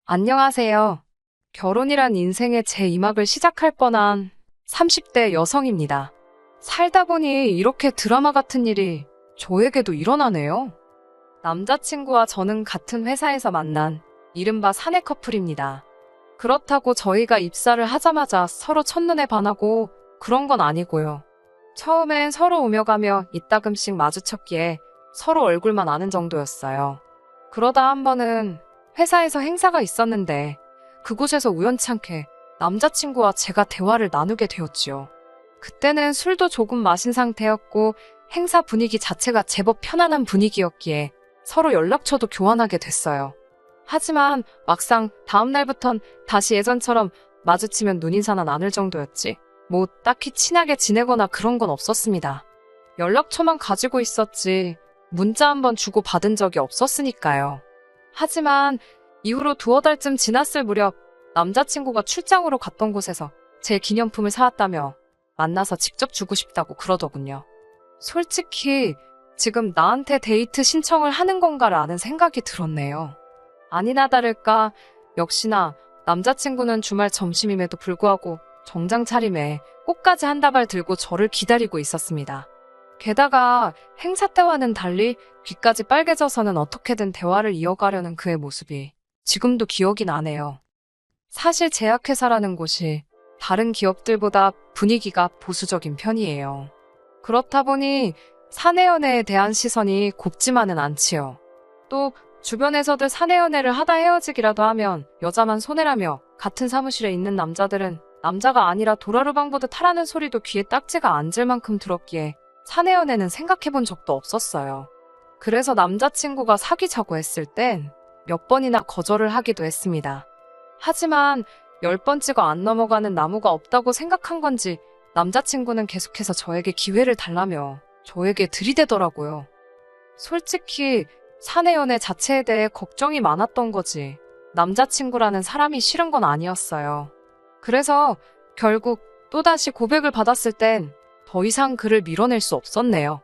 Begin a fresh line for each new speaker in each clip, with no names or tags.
안녕하세요. 결혼이란 인생의 제2막을 시작할 뻔한 30대 여성입니다. 살다 보니 이렇게 드라마 같은 일이 저에게도 일어나네요. 남자친구와 저는 같은 회사에서 만난 이른바 사내 커플입니다. 그렇다고 저희가 입사를 하자마자 서로 첫눈에 반하고 그런 건 아니고요. 처음엔 서로 오며 가며 이따금씩 마주쳤기에 서로 얼굴만 아는 정도였어요. 그러다 한 번은 회사에서 행사가 있었는데 그곳에서 우연찮게 남자친구와 제가 대화를 나누게 되었지요. 그때는 술도 조금 마신 상태였고 행사 분위기 자체가 제법 편안한 분위기였기에 서로 연락처도 교환하게 됐어요. 하지만 막상 다음날부턴 다시 예전처럼 마주치면 눈인사나 나눌 정도였지 뭐 딱히 친하게 지내거나 그런 건 없었습니다. 연락처만 가지고 있었지 문자 한번 주고 받은 적이 없었으니까요. 하지만 이후로 두어 달쯤 지났을 무렵 남자친구가 출장으로 갔던 곳에서 제 기념품을 사왔다며 만나서 직접 주고 싶다고 그러더군요. 솔직히 지금 나한테 데이트 신청을 하는 건가를 아는 생각이 들었네요. 아니나 다를까 역시나 남자친구는 주말 점심임에도 불구하고 정장 차림에 꽃까지 한 다발 들고 저를 기다리고 있었습니다. 게다가 행사 때와는 달리 귀까지 빨개져서는 어떻게든 대화를 이어가려는 그의 모습이 지금도 기억이 나네요. 사실 제약회사라는 곳이 다른 기업들보다 분위기가 보수적인 편이에요. 그렇다 보니 사내연애에 대한 시선이 곱지만은 않지요. 또 주변에서들 사내연애를 하다 헤어지기라도 하면 여자만 손해라며 같은 사무실에 있는 남자들은 남자가 아니라 도라르방 보듯 하라는 소리도 귀에 딱지가 앉을 만큼 들었기에 사내연애는 생각해본 적도 없었어요. 그래서 남자친구가 사귀자고 했을 땐 몇 번이나 거절을 하기도 했습니다. 하지만 10번 찍어 안 넘어가는 나무가 없다고 생각한 건지 남자친구는 계속해서 저에게 기회를 달라며 저에게 들이대더라고요. 솔직히 사내연애 자체에 대해 걱정이 많았던 거지 남자친구라는 사람이 싫은 건 아니었어요. 그래서 결국 또다시 고백을 받았을 땐 더 이상 그를 밀어낼 수 없었네요.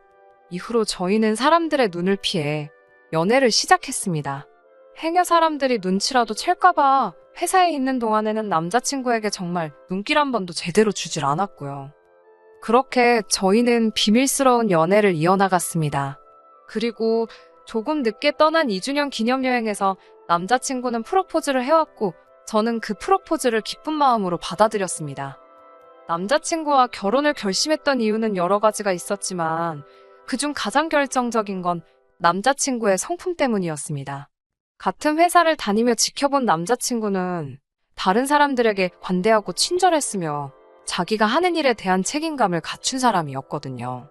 이후로 저희는 사람들의 눈을 피해 연애를 시작했습니다. 해녀 사람들이 눈치라도 챌까봐 회사에 있는 동안에는 남자친구에게 정말 눈길 한 번도 제대로 주질 않았고요. 그렇게 저희는 비밀스러운 연애를 이어나갔습니다. 그리고 조금 늦게 떠난 2주년 기념여행에서 남자친구는 프로포즈를 해왔고 저는 그 프로포즈를 기쁜 마음으로 받아들였습니다. 남자친구와 결혼을 결심했던 이유는 여러 가지가 있었지만 그중 가장 결정적인 건 남자친구의 성품 때문이었습니다. 같은 회사를 다니며 지켜본 남자친구는 다른 사람들에게 관대하고 친절했으며 자기가 하는 일에 대한 책임감을 갖춘 사람이었거든요.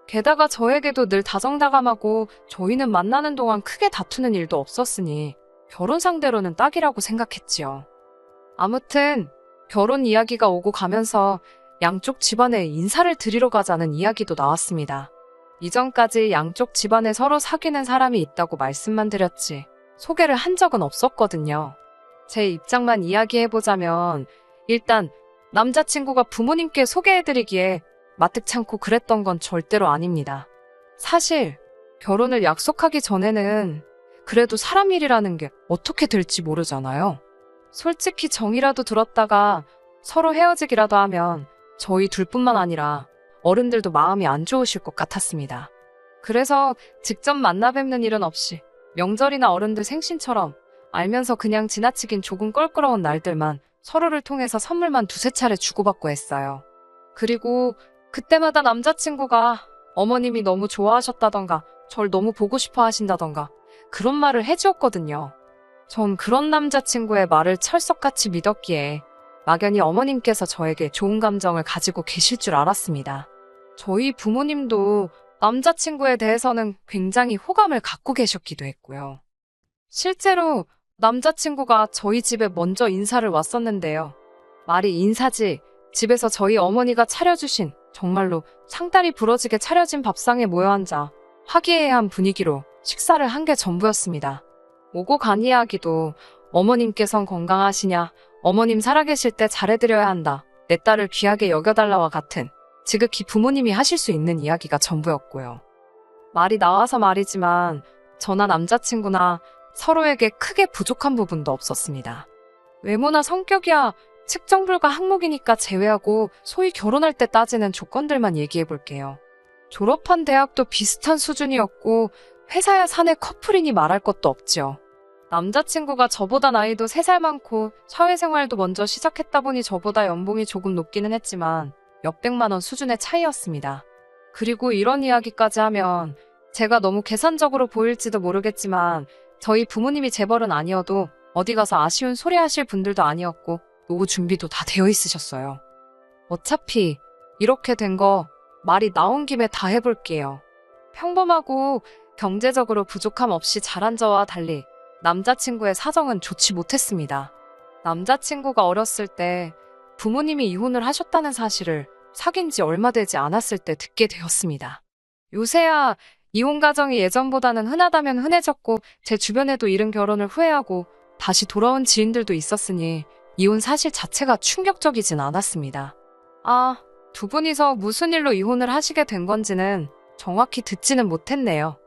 게다가 저에게도 늘 다정다감하고 저희는 만나는 동안 크게 다투는 일도 없었으니 결혼 상대로는 딱이라고 생각했지요. 아무튼 결혼 이야기가 오고 가면서 양쪽 집안에 인사를 드리러 가자는 이야기도 나왔습니다. 이전까지 양쪽 집안에 서로 사귀는 사람이 있다고 말씀만 드렸지 소개를 한 적은 없었거든요. 제 입장만 이야기해보자면 일단 남자친구가 부모님께 소개해드리기에 마뜩찮고 그랬던 건 절대로 아닙니다. 사실 결혼을 약속하기 전에는 그래도 사람 일이라는 게 어떻게 될지 모르잖아요. 솔직히 정이라도 들었다가 서로 헤어지기라도 하면 저희 둘뿐만 아니라 어른들도 마음이 안 좋으실 것 같았습니다. 그래서 직접 만나 뵙는 일은 없이 명절이나 어른들 생신처럼 알면서 그냥 지나치긴 조금 껄끄러운 날들만 서로를 통해서 선물만 두세 차례 주고받고 했어요. 그리고 그때마다 남자친구가 어머님이 너무 좋아하셨다던가 절 너무 보고 싶어 하신다던가 그런 말을 해주었거든요. 전 그런 남자친구의 말을 철석같이 믿었기에 막연히 어머님께서 저에게 좋은 감정을 가지고 계실 줄 알았습니다. 저희 부모님도 남자친구에 대해서는 굉장히 호감을 갖고 계셨기도 했고요. 실제로 남자친구가 저희 집에 먼저 인사를 왔었는데요. 말이 인사지 집에서 저희 어머니가 차려주신 정말로 상다리 부러지게 차려진 밥상에 모여 앉아 화기애애한 분위기로 식사를 한 게 전부였습니다. 오고 간 이야기도 어머님께선 건강하시냐, 어머님 살아계실 때 잘해드려야 한다, 내 딸을 귀하게 여겨달라와 같은 지극히 부모님이 하실 수 있는 이야기가 전부였고요. 말이 나와서 말이지만 저나 남자친구나 서로에게 크게 부족한 부분도 없었습니다. 외모나 성격이야 측정 불가 항목이니까 제외하고 소위 결혼할 때 따지는 조건들만 얘기해 볼게요. 졸업한 대학도 비슷한 수준이었고 회사야 사내 커플이니 말할 것도 없죠. 남자친구가 저보다 나이도 3살 많고 사회생활도 먼저 시작했다 보니 저보다 연봉이 조금 높기는 했지만 몇백만 원 수준의 차이였습니다. 그리고 이런 이야기까지 하면 제가 너무 계산적으로 보일지도 모르겠지만 저희 부모님이 재벌은 아니어도 어디 가서 아쉬운 소리 하실 분들도 아니었고 노후 준비도 다 되어 있으셨어요. 어차피 이렇게 된 거 말이 나온 김에 다 해볼게요. 평범하고 경제적으로 부족함 없이 자란 저와 달리 남자친구의 사정은 좋지 못했습니다. 남자친구가 어렸을 때 부모님이 이혼을 하셨다는 사실을 사귄 지 얼마 되지 않았을 때 듣게 되었습니다. 요새야 이혼 가정이 예전보다는 흔하다면 흔해졌고 제 주변에도 이른 결혼을 후회하고 다시 돌아온 지인들도 있었으니 이혼 사실 자체가 충격적이진 않았습니다. 두 분이서 무슨 일로 이혼을 하시게 된 건지는 정확히 듣지는 못했네요.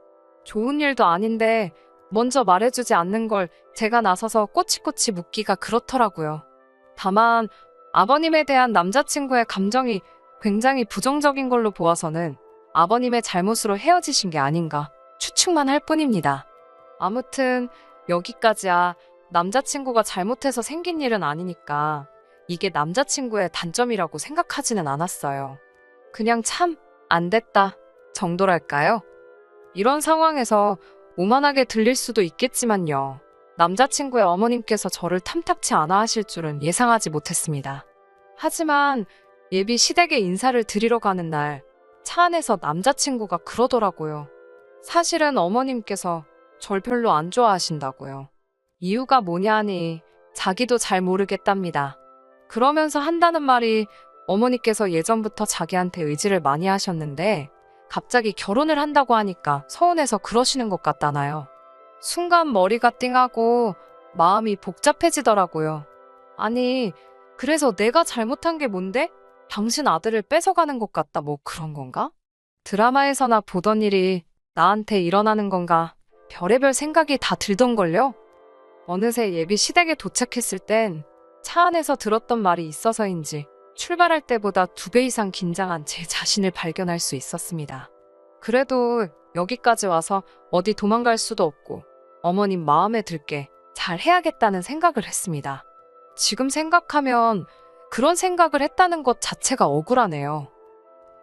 좋은 일도 아닌데 먼저 말해주지 않는 걸 제가 나서서 꼬치꼬치 묻기가 그렇더라고요. 다만 아버님에 대한 남자친구의 감정이 굉장히 부정적인 걸로 보아서는 아버님의 잘못으로 헤어지신 게 아닌가 추측만 할 뿐입니다. 아무튼 여기까지야. 남자친구가 잘못해서 생긴 일은 아니니까 이게 남자친구의 단점이라고 생각하지는 않았어요. 그냥 참 안 됐다 정도랄까요? 이런 상황에서 오만하게 들릴 수도 있겠지만요. 남자친구의 어머님께서 저를 탐탁치 않아 하실 줄은 예상하지 못했습니다. 하지만 예비 시댁에 인사를 드리러 가는 날 차 안에서 남자친구가 그러더라고요. 사실은 어머님께서 절 별로 안 좋아하신다고요. 이유가 뭐냐니 자기도 잘 모르겠답니다. 그러면서 한다는 말이 어머니께서 예전부터 자기한테 의지를 많이 하셨는데 갑자기 결혼을 한다고 하니까 서운해서 그러시는 것 같다나요. 순간 머리가 띵하고 마음이 복잡해지더라고요. 아니, 그래서 내가 잘못한 게 뭔데? 당신 아들을 뺏어가는 것 같다 뭐 그런 건가? 드라마에서나 보던 일이 나한테 일어나는 건가? 별의별 생각이 다 들던걸요? 어느새 예비 시댁에 도착했을 땐 차 안에서 들었던 말이 있어서인지 출발할 때보다 2배 이상 긴장한 제 자신을 발견할 수 있었습니다. 그래도 여기까지 와서 어디 도망갈 수도 없고 어머님 마음에 들게 잘 해야겠다는 생각을 했습니다. 지금 생각하면 그런 생각을 했다는 것 자체가 억울하네요.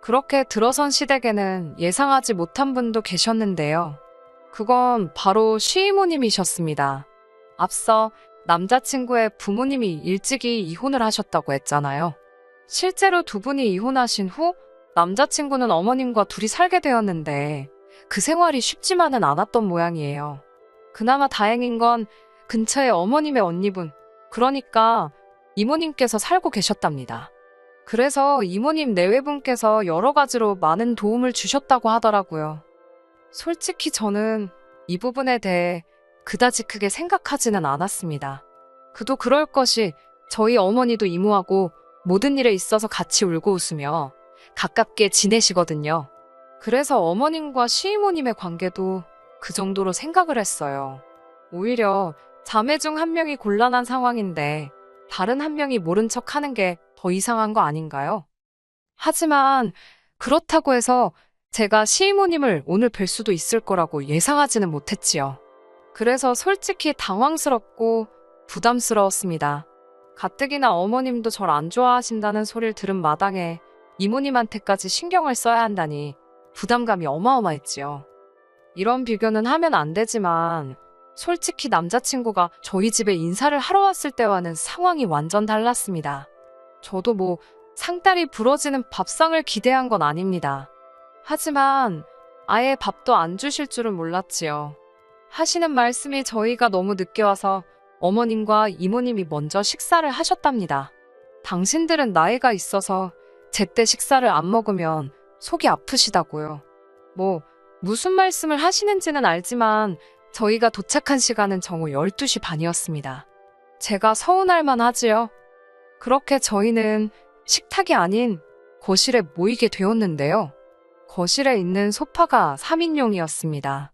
그렇게 들어선 시댁에는 예상하지 못한 분도 계셨는데요. 그건 바로 시이모님이셨습니다. 앞서 남자친구의 부모님이 일찍이 이혼을 하셨다고 했잖아요. 실제로 두 분이 이혼하신 후 남자친구는 어머님과 둘이 살게 되었는데 그 생활이 쉽지만은 않았던 모양이에요. 그나마 다행인 건 근처에 어머님의 언니분, 그러니까 이모님께서 살고 계셨답니다. 그래서 이모님 내외분께서 여러 가지로 많은 도움을 주셨다고 하더라고요. 솔직히 저는 이 부분에 대해 그다지 크게 생각하지는 않았습니다. 그도 그럴 것이 저희 어머니도 이모하고 모든 일에 있어서 같이 울고 웃으며 가깝게 지내시거든요. 그래서 어머님과 시이모님의 관계도 그 정도로 생각을 했어요. 오히려 자매 중 한 명이 곤란한 상황인데 다른 한 명이 모른 척 하는 게 더 이상한 거 아닌가요? 하지만 그렇다고 해서 제가 시이모님을 오늘 뵐 수도 있을 거라고 예상하지는 못했지요. 그래서 솔직히 당황스럽고 부담스러웠습니다. 가뜩이나 어머님도 절 안 좋아하신다는 소리를 들은 마당에 이모님한테까지 신경을 써야 한다니 부담감이 어마어마했지요. 이런 비교는 하면 안 되지만 솔직히 남자친구가 저희 집에 인사를 하러 왔을 때와는 상황이 완전 달랐습니다. 저도 뭐 상다리 부러지는 밥상을 기대한 건 아닙니다. 하지만 아예 밥도 안 주실 줄은 몰랐지요. 하시는 말씀이 저희가 너무 늦게 와서 어머님과 이모님이 먼저 식사를 하셨답니다. 당신들은 나이가 있어서 제때 식사를 안 먹으면 속이 아프시다고요. 무슨 말씀을 하시는지는 알지만 저희가 도착한 시간은 정오 12시 반이었습니다. 제가 서운할 만하지요. 그렇게 저희는 식탁이 아닌 거실에 모이게 되었는데요. 거실에 있는 소파가 3인용이었습니다.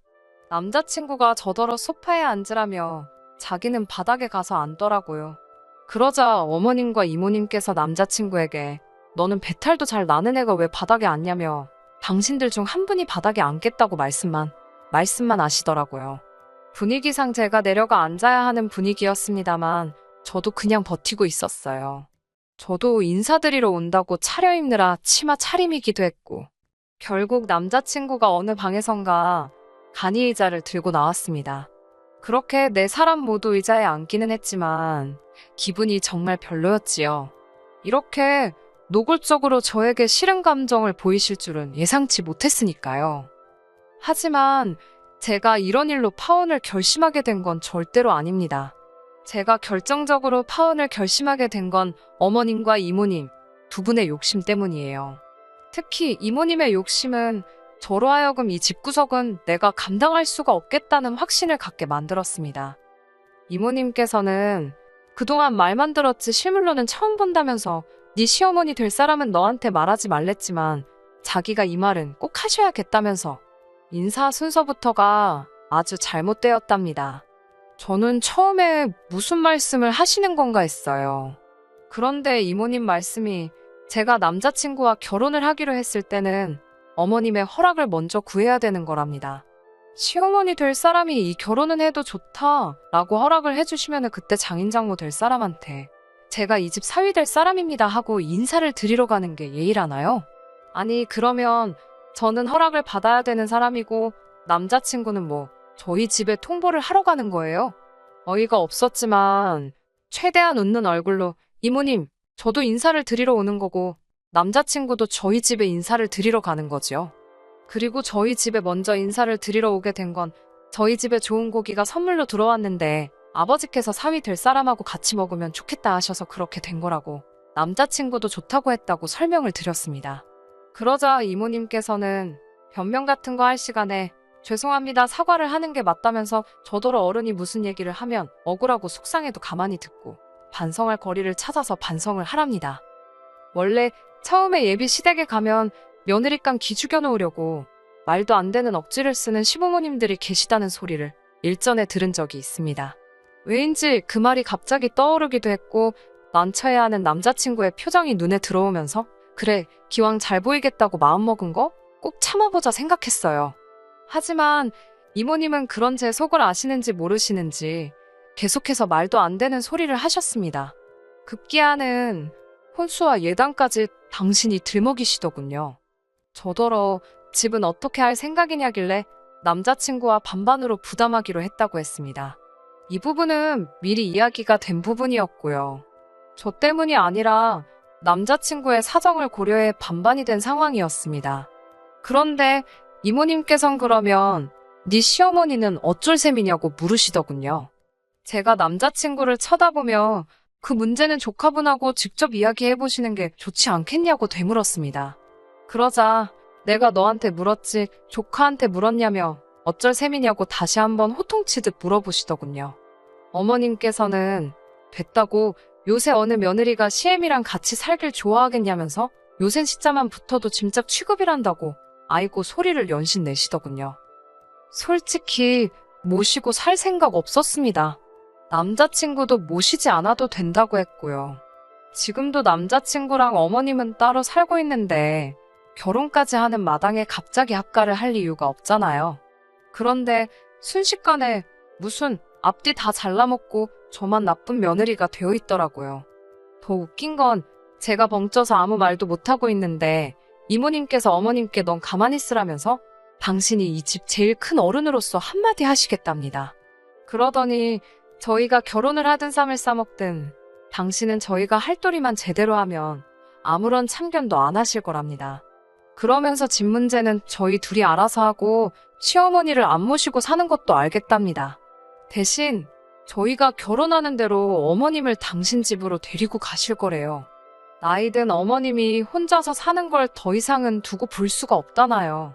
남자친구가 저더러 소파에 앉으라며 자기는 바닥에 가서 앉더라고요. 그러자 어머님과 이모님께서 남자친구에게 너는 배탈도 잘 나는 애가 왜 바닥에 앉냐며 당신들 중 한 분이 바닥에 앉겠다고 말씀만 하시더라고요. 분위기상 제가 내려가 앉아야 하는 분위기였습니다만 저도 그냥 버티고 있었어요. 저도 인사드리러 온다고 차려입느라 치마 차림이기도 했고 결국 남자친구가 어느 방에선가 간이 의자를 들고 나왔습니다. 그렇게 네 사람 모두 의자에 앉기는 했지만 기분이 정말 별로였지요. 이렇게 노골적으로 저에게 싫은 감정을 보이실 줄은 예상치 못했으니까요. 하지만 제가 이런 일로 파혼을 결심하게 된 건 절대로 아닙니다. 제가 결정적으로 파혼을 결심하게 된 건 어머님과 이모님 두 분의 욕심 때문이에요. 특히 이모님의 욕심은 저로 하여금 이 집구석은 내가 감당할 수가 없겠다는 확신을 갖게 만들었습니다. 이모님께서는 그동안 말만 들었지 실물로는 처음 본다면서 네 시어머니 될 사람은 너한테 말하지 말랬지만 자기가 이 말은 꼭 하셔야겠다면서 인사 순서부터가 아주 잘못되었답니다. 저는 처음에 무슨 말씀을 하시는 건가 했어요. 그런데 이모님 말씀이 제가 남자친구와 결혼을 하기로 했을 때는 어머님의 허락을 먼저 구해야 되는 거랍니다. 시어머니 될 사람이 이 결혼은 해도 좋다라고 허락을 해주시면 그때 장인장모 될 사람한테 제가 이 집 사위 될 사람입니다 하고 인사를 드리러 가는 게 예의라나요? 아니 그러면 저는 허락을 받아야 되는 사람이고 남자친구는 뭐 저희 집에 통보를 하러 가는 거예요? 어이가 없었지만 최대한 웃는 얼굴로 이모님 저도 인사를 드리러 오는 거고 남자친구도 저희 집에 인사를 드리러 가는 거지요. 그리고 저희 집에 먼저 인사를 드리러 오게 된 건 저희 집에 좋은 고기가 선물로 들어왔는데 아버지께서 사위 될 사람하고 같이 먹으면 좋겠다 하셔서 그렇게 된 거라고 남자친구도 좋다고 했다고 설명을 드렸습니다. 그러자 이모님께서는 변명 같은 거 할 시간에 죄송합니다 사과를 하는 게 맞다면서 저더러 어른이 무슨 얘기를 하면 억울하고 속상해도 가만히 듣고 반성할 거리를 찾아서 반성을 하랍니다. 원래 처음에 예비 시댁에 가면 며느리감 기죽여 놓으려고 말도 안 되는 억지를 쓰는 시부모님들이 계시다는 소리를 일전에 들은 적이 있습니다. 왜인지 그 말이 갑자기 떠오르기도 했고 난처해하는 남자친구의 표정이 눈에 들어오면서 그래 기왕 잘 보이겠다고 마음먹은 거 꼭 참아보자 생각했어요. 하지만 이모님은 그런 제 속을 아시는지 모르시는지 계속해서 말도 안 되는 소리를 하셨습니다. 급기야는 혼수와 예단까지 당신이 들먹이시더군요. 저더러 집은 어떻게 할 생각이냐길래 남자친구와 반반으로 부담하기로 했다고 했습니다. 이 부분은 미리 이야기가 된 부분이었고요. 저 때문이 아니라 남자친구의 사정을 고려해 반반이 된 상황이었습니다. 그런데 이모님께선 그러면 네 시어머니는 어쩔 셈이냐고 물으시더군요. 제가 남자친구를 쳐다보며 그 문제는 조카분하고 직접 이야기해보시는 게 좋지 않겠냐고 되물었습니다. 그러자 내가 너한테 물었지 조카한테 물었냐며 어쩔 셈이냐고 다시 한번 호통치듯 물어보시더군요. 어머님께서는 됐다고 요새 어느 며느리가 시애미랑 같이 살길 좋아하겠냐면서 요샌 시자만 붙어도 짐작 취급이란다고 아이고 소리를 연신 내시더군요. 솔직히 모시고 살 생각 없었습니다. 남자친구도 모시지 않아도 된다고 했고요. 지금도 남자친구랑 어머님은 따로 살고 있는데 결혼까지 하는 마당에 갑자기 합가를 할 이유가 없잖아요. 그런데 순식간에 무슨 앞뒤 다 잘라먹고 저만 나쁜 며느리가 되어 있더라고요. 더 웃긴 건 제가 벙쪄서 아무 말도 못하고 있는데 이모님께서 어머님께 넌 가만히 있으라면서 당신이 이 집 제일 큰 어른으로서 한마디 하시겠답니다. 그러더니 저희가 결혼을 하든 쌈을 싸먹든 당신은 저희가 할 도리만 제대로 하면 아무런 참견도 안 하실 거랍니다. 그러면서 집 문제는 저희 둘이 알아서 하고 시어머니를 안 모시고 사는 것도 알겠답니다. 대신 저희가 결혼하는 대로 어머님을 당신 집으로 데리고 가실 거래요. 나이든 어머님이 혼자서 사는 걸 더 이상은 두고 볼 수가 없다나요.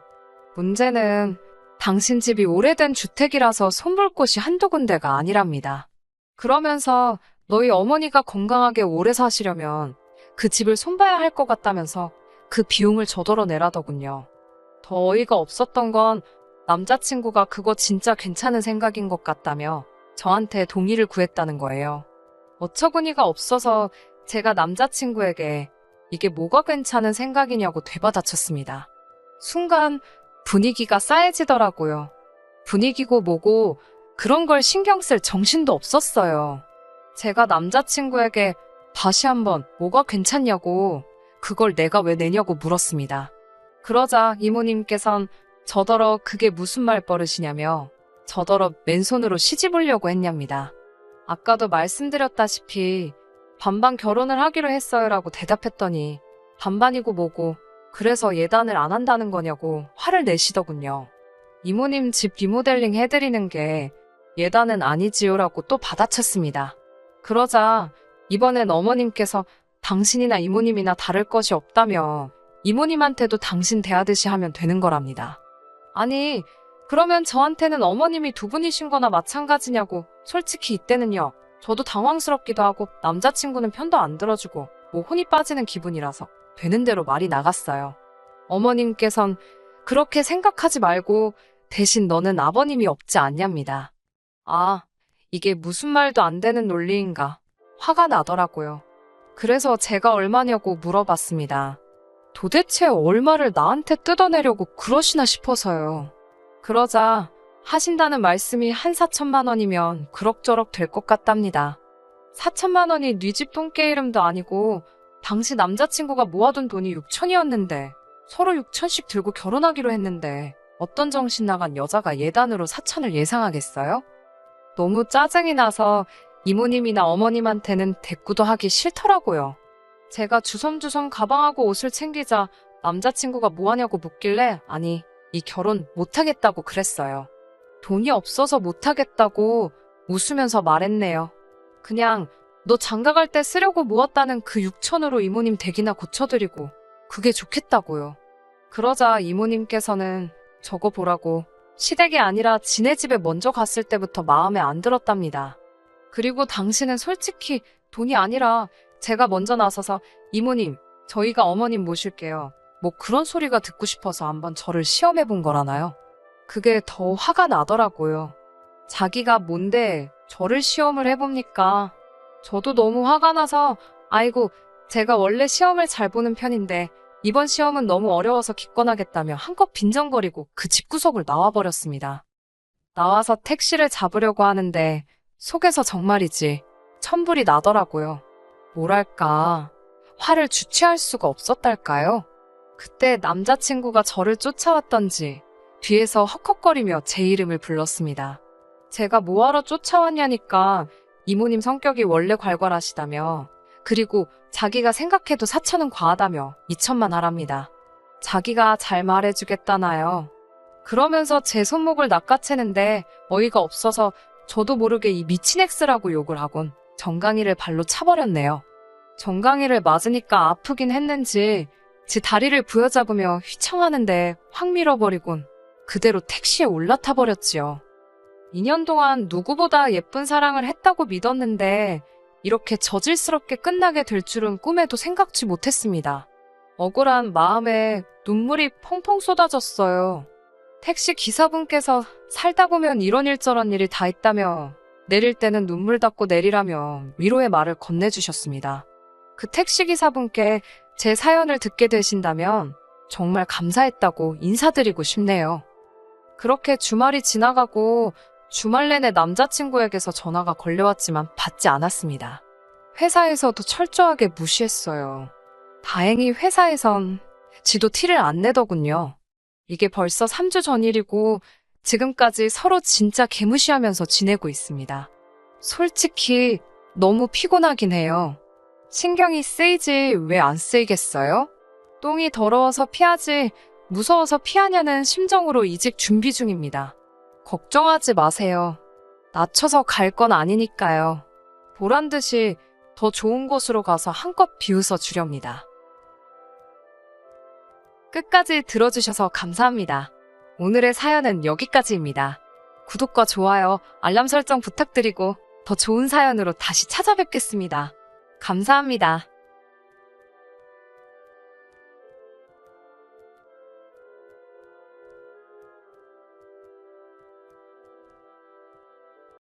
문제는 당신 집이 오래된 주택이라서 손볼 곳이 한두 군데가 아니랍니다. 그러면서 너희 어머니가 건강하게 오래 사시려면 그 집을 손봐야 할 것 같다면서 그 비용을 저더러 내라더군요. 더 어이가 없었던 건 남자친구가 그거 진짜 괜찮은 생각인 것 같다며 저한테 동의를 구했다는 거예요. 어처구니가 없어서 제가 남자친구에게 이게 뭐가 괜찮은 생각이냐고 되받아쳤습니다. 순간 분위기가 싸해지더라고요. 분위기고 뭐고 그런 걸 신경 쓸 정신도 없었어요. 제가 남자친구에게 다시 한번 뭐가 괜찮냐고 그걸 내가 왜 내냐고 물었습니다. 그러자 이모님께선 저더러 그게 무슨 말버릇이냐며 저더러 맨손으로 시집오려고 했냐입니다. 아까도 말씀드렸다시피 반반 결혼을 하기로 했어요라고 대답했더니 반반이고 뭐고 그래서 예단을 안 한다는 거냐고 화를 내시더군요. 이모님 집 리모델링 해드리는 게 예단은 아니지요라고 또 받아쳤습니다. 그러자 이번엔 어머님께서 당신이나 이모님이나 다를 것이 없다며 이모님한테도 당신 대하듯이 하면 되는 거랍니다. 아니 그러면 저한테는 어머님이 두 분이신 거나 마찬가지냐고. 솔직히 이때는요. 저도 당황스럽기도 하고 남자친구는 편도 안 들어주고 뭐 혼이 빠지는 기분이라서 되는 대로 말이 나갔어요. 어머님께선 그렇게 생각하지 말고 대신 너는 아버님이 없지 않냐입니다. 아, 이게 무슨 말도 안 되는 논리인가. 화가 나더라고요. 그래서 제가 얼마냐고 물어봤습니다. 도대체 얼마를 나한테 뜯어내려고 그러시나 싶어서요. 그러자 하신다는 말씀이 한 4천만 원이면 그럭저럭 될 것 같답니다. 4천만 원이 네 집 똥개 이름도 아니고 당시 남자친구가 모아둔 돈이 6천이었는데 서로 6천씩 들고 결혼하기로 했는데 어떤 정신 나간 여자가 예단으로 4천을 예상하겠어요? 너무 짜증이 나서 이모님이나 어머님한테는 대꾸도 하기 싫더라고요. 제가 주섬주섬 가방하고 옷을 챙기자 남자친구가 뭐하냐고 묻길래 아니 이 결혼 못하겠다고 그랬어요. 돈이 없어서 못하겠다고 웃으면서 말했네요. 그냥 너 장가갈 때 쓰려고 모았다는 그 6천으로 이모님 댁이나 고쳐드리고 그게 좋겠다고요. 그러자 이모님께서는 저거 보라고 시댁이 아니라 지네 집에 먼저 갔을 때부터 마음에 안 들었답니다. 그리고 당신은 솔직히 돈이 아니라 제가 먼저 나서서 이모님 저희가 어머님 모실게요. 뭐 그런 소리가 듣고 싶어서 한번 저를 시험해 본 거라나요? 그게 더 화가 나더라고요. 자기가 뭔데 저를 시험을 해봅니까? 저도 너무 화가 나서 아이고 제가 원래 시험을 잘 보는 편인데 이번 시험은 너무 어려워서 기권하겠다며 한껏 빈정거리고 그 집구석을 나와버렸습니다. 나와서 택시를 잡으려고 하는데 속에서 정말이지 천불이 나더라고요. 뭐랄까 화를 주체할 수가 없었달까요? 그때 남자친구가 저를 쫓아왔던지 뒤에서 헉헉거리며 제 이름을 불렀습니다. 제가 뭐하러 쫓아왔냐니까 이모님 성격이 원래 괄괄하시다며 그리고 자기가 생각해도 4천은 과하다며 2천만 하랍니다. 자기가 잘 말해주겠다나요. 그러면서 제 손목을 낚아채는데 어이가 없어서 저도 모르게 이 미친 X라고 욕을 하곤 정강이를 발로 차버렸네요. 정강이를 맞으니까 아프긴 했는지 지 다리를 부여잡으며 휘청하는데 확 밀어버리곤 그대로 택시에 올라타 버렸지요. 2년 동안 누구보다 예쁜 사랑을 했다고 믿었는데 이렇게 저질스럽게 끝나게 될 줄은 꿈에도 생각지 못했습니다. 억울한 마음에 눈물이 펑펑 쏟아졌어요. 택시 기사분께서 살다 보면 이런 일저런 일이 다 있다며 내릴 때는 눈물 닦고 내리라며 위로의 말을 건네주셨습니다. 그 택시기사분께 제 사연을 듣게 되신다면 정말 감사했다고 인사드리고 싶네요. 그렇게 주말이 지나가고 주말 내내 남자친구에게서 전화가 걸려왔지만 받지 않았습니다. 회사에서도 철저하게 무시했어요. 다행히 회사에선 지도 티를 안 내더군요. 이게 벌써 3주 전 일이고 지금까지 서로 진짜 개무시하면서 지내고 있습니다. 솔직히 너무 피곤하긴 해요. 신경이 쓰이지 왜 안 쓰이겠어요? 똥이 더러워서 피하지 무서워서 피하냐는 심정으로 이직 준비 중입니다. 걱정하지 마세요. 낮춰서 갈 건 아니니까요. 보란 듯이 더 좋은 곳으로 가서 한껏 비웃어 주렵니다. 끝까지 들어주셔서 감사합니다. 오늘의 사연은 여기까지입니다. 구독과 좋아요, 알람 설정 부탁드리고 더 좋은 사연으로 다시 찾아뵙겠습니다. 감사합니다.